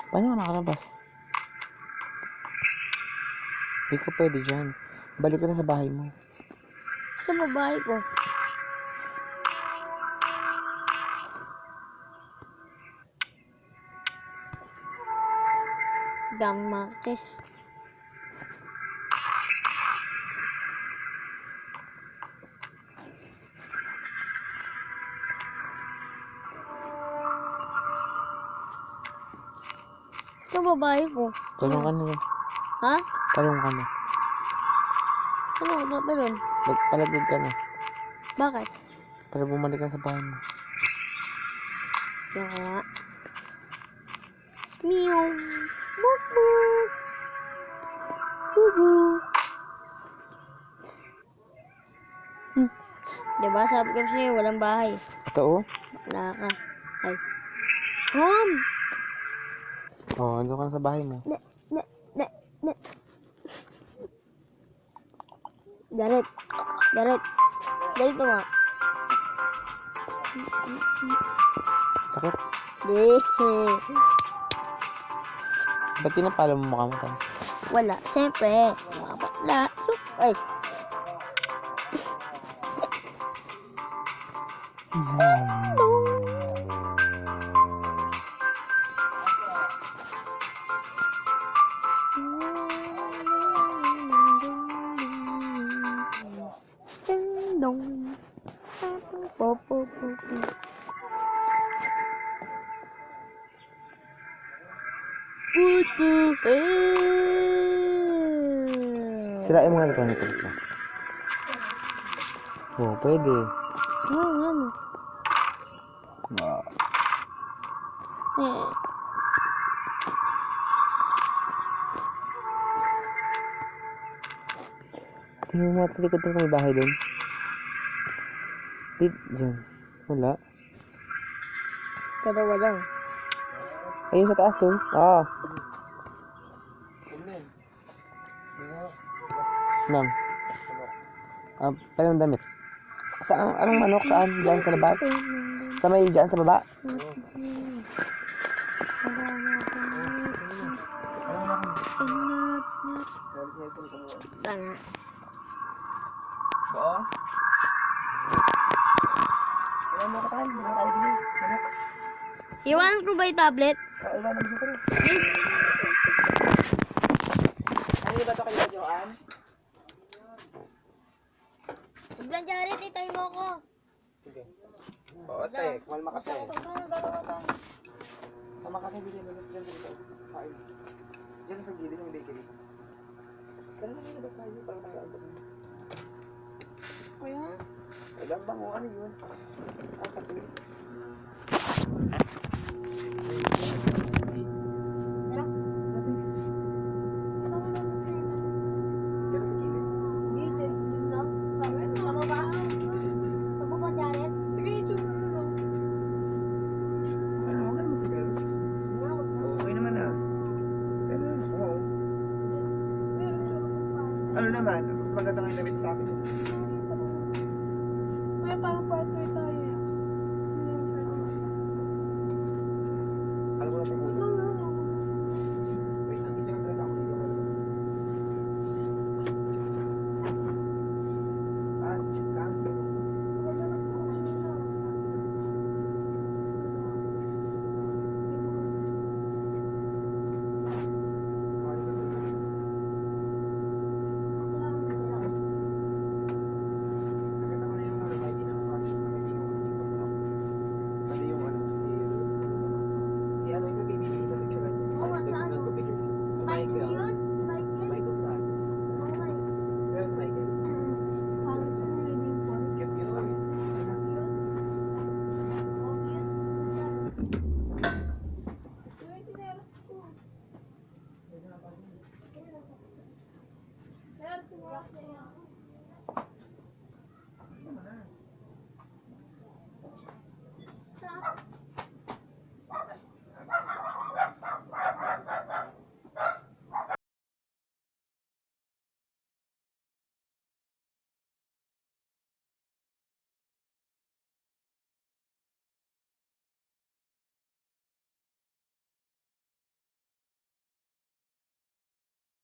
Paano ka nakalabas? Hindi ka pwede dyan. Balik ka na sa bahay mo. Sa babae ko. Martes. Sa babae ko. Talong ka na. Ha? Talong ka na. Ano ako tatalon? Palagod ka na. Bakit? Para bumalik ka sa bahay mo. Yan nga. Meow. Boop boop. Bubu. Diba sabi ko sa'yo, walang bahay. Ito oh. Wala ka. Ay. Ham! Oh, ando ka na sa bahay mo. Ne. Jared. Ganito nga. Sakit. Di. Ba't pinapalo mo mukha mo tayo? Wala. Siyempre. Wala. Ay. Dong. Popo. Puto. Sirain mo nga ito nito. Oh, pwede. Ano? Tingnan mo sa likod ng may bahay doon. Diyan. Wala. Dalawa lang. Ayun sa taas oh. Ah. Nang. Palang damit. Saan? Anong manok? Saan? Diyan sa labas? Sa may diyan sa baba? Tanga. Oo. Wala mo ka tayo. Wala tayo din. Iwan ko ba yung tablet? Wala na dito. Yes. Ano ba ito kayo, Joanne? Biglang Jared, itay mo ko. Sige. Oo, tayo. Kumalma ka tayo. Sama ka tayo. Bigyan mo dyan dito. Kain. Diyan sa gilid ng bakery. Kaya naman nilabas tayo. Para tayo agad. Kaya? Wala bang ano yun? Ang kapit. Ano naman? Mas maganda nga yung damit sa akin. Kaya parang partner tayo. Alam ko na tayo muna. Wait, nandito lang talaga ako dito. Kaya